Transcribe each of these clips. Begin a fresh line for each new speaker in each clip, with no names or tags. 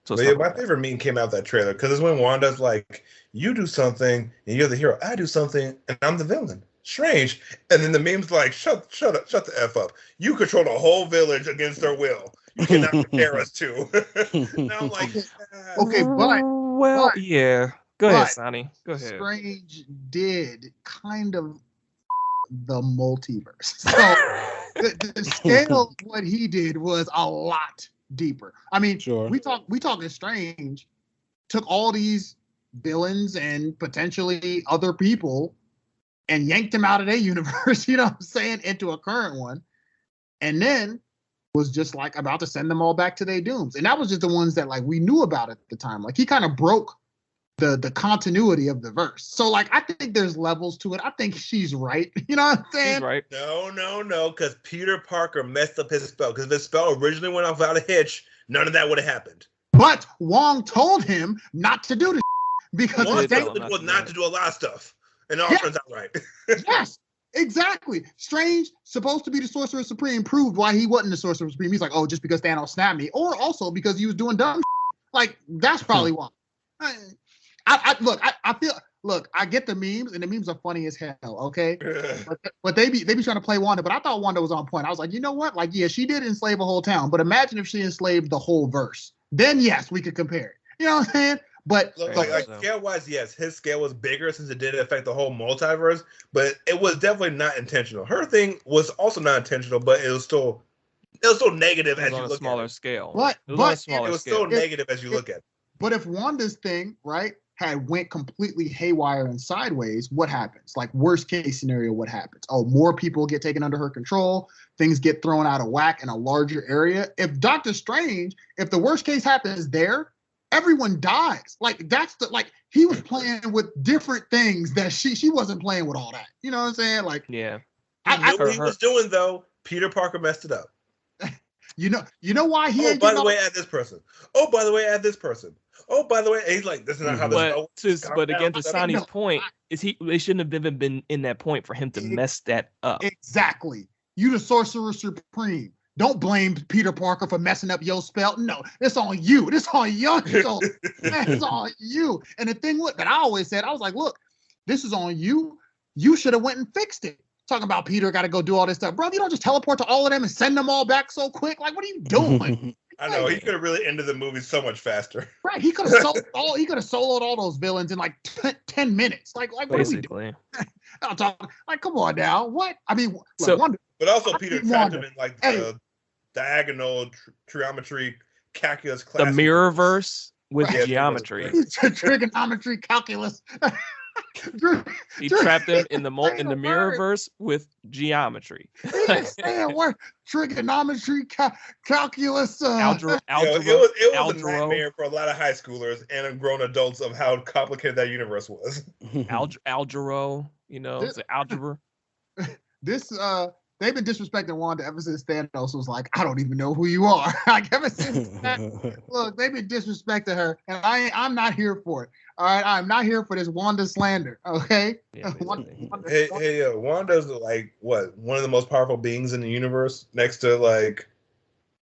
So
But yeah, my favorite meme came out of that trailer because it's when Wanda's like, "You do something and you're the hero. I do something and I'm the villain." Strange. And then the meme's like, "Shut up, shut the f up. You control the whole village against their will. You cannot compare us to." Now I'm like,
okay,
well, yeah. Go ahead, Sonny. Go ahead.
Strange did kind of the multiverse. So the scale of what he did was a lot deeper. I mean, we talking Strange took all these villains and potentially other people and yanked them out of their universe, you know what I'm saying, into a current one, and then was just like about to send them all back to their dooms. And that was just the ones that like we knew about at the time. Like he kind of broke the continuity of the verse. So like I think there's levels to it. I think she's right. You know what I'm saying?
She's right.
No, because Peter Parker messed up his spell. Because if his spell originally went off without a hitch, none of that would have happened.
But Wong told him not to do this because
Wong told him was not to do a lot of stuff. And it all turns out right.
Yes, exactly. Strange, supposed to be the Sorcerer Supreme, proved why he wasn't the Sorcerer Supreme. He's like, oh, just because Thanos snapped me. Or also because he was doing dumb Like, that's probably why. I get the memes, and the memes are funny as hell, okay? but they be trying to play Wanda, but I thought Wanda was on point. I was like, you know what? Like, yeah, she did enslave a whole town, but imagine if she enslaved the whole verse. Then, yes, we could compare it. You know what I'm saying? But
like scale-wise, yes, his scale was bigger since it did affect the whole multiverse, but it was definitely not intentional. Her thing was also not intentional, but it was still negative as you look at it.
Smaller scale.
It was still negative as you look at it.
But if Wanda's thing, right, had went completely haywire and sideways, what happens? Like worst case scenario, what happens? Oh, more people get taken under her control. Things get thrown out of whack in a larger area. If Doctor Strange, if the worst case happens there, everyone dies. Like he was playing with different things that she wasn't playing with all that. You know what I'm saying? Like,
yeah.
He knew what he was doing though. Peter Parker messed it up.
You know why he?
Oh, by the way, add this person. Oh, by the way, add this person. Oh, by the way, he's like, this is not how this goes.
But again, to Sonny's point, they shouldn't have even been in that point for him to mess that up.
Exactly. You the Sorcerer Supreme. Don't blame Peter Parker for messing up your spell. No, it's on you. It's on your show. It's on you. And the thing that I always said, I was like, look, this is on you. You should have went and fixed it. Talking about Peter got to go do all this stuff. Bro, you don't just teleport to all of them and send them all back so quick. Like, what are you doing?
I know, he could have really ended the movie so much faster.
Right, he could have soloed all those villains in like 10 minutes. Like what
basically.
Are we doing? I'm talking, like, come on now. What? I mean,
but also Peter trapped him in like the diagonal geometry calculus class.
The Mirrorverse with geometry.
Trigonometry calculus.
He trapped him in the Mirrorverse with geometry.
He didn't say a word. Trigonometry, calculus,
algebra.
It was a nightmare for a lot of high schoolers and grown adults of how complicated that universe was.
Algebra, it's algebra.
They've been disrespecting Wanda ever since Thanos was like, I don't even know who you are. Like ever since that, look, they've been disrespecting her, and I'm not here for it. All right, I'm not here for this Wanda slander. Okay.
Yeah,
Wanda's like what? One of the most powerful beings in the universe, next to like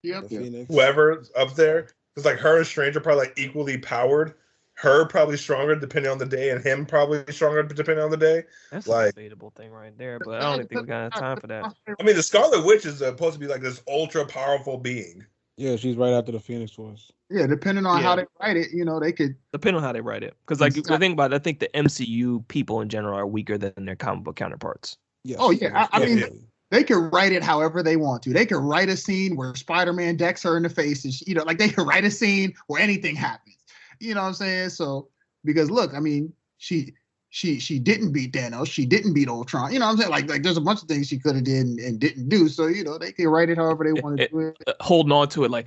whoever's up there. It's like her and Strange are probably like equally powered. Her probably stronger depending on the day, and him probably stronger depending on the day.
That's like a debatable thing right there, but I don't think we got time for that.
I mean, the Scarlet Witch is supposed to be like this ultra powerful being.
Yeah, she's right after the Phoenix Force.
Yeah, depending on how they write it, they could
depend on how they write it. Because like the thing about it, I think the MCU people in general are weaker than their comic book counterparts.
Yes. Oh yeah, I mean. They can write it however they want to. They can write a scene where Spider-Man decks her in the face, and like they can write a scene where anything happens. You know what I'm saying? So because look, I mean, she didn't beat Thanos, she didn't beat Ultron. You know what I'm saying? Like there's a bunch of things she could have did and didn't do. So they can write it however they want to do it.
Holding on to it, like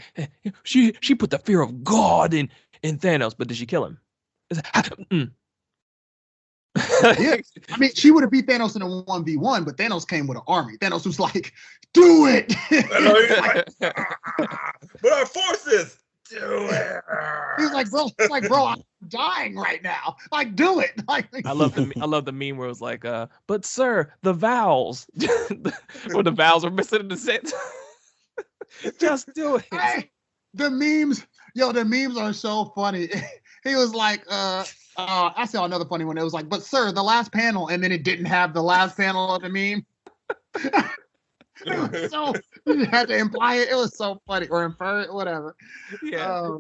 she put the fear of God in Thanos, but did she kill him?
Yeah, I mean, she would have beat Thanos in a 1v1, but Thanos came with an army. Thanos was like, "Do it!"
But our forces, do it.
He's like, bro, I'm dying right now. Like, do it. Like,
I love the meme where it was like, but sir, the vowels, where the vowels are missing in the sentence. Just do it.
Hey, the memes Yo, the memes are so funny. He was like, I saw another funny one. It was like, but sir, the last panel, and then it didn't have the last panel of the meme. It was so you had to imply it. It was so funny or infer it, whatever.
Yeah.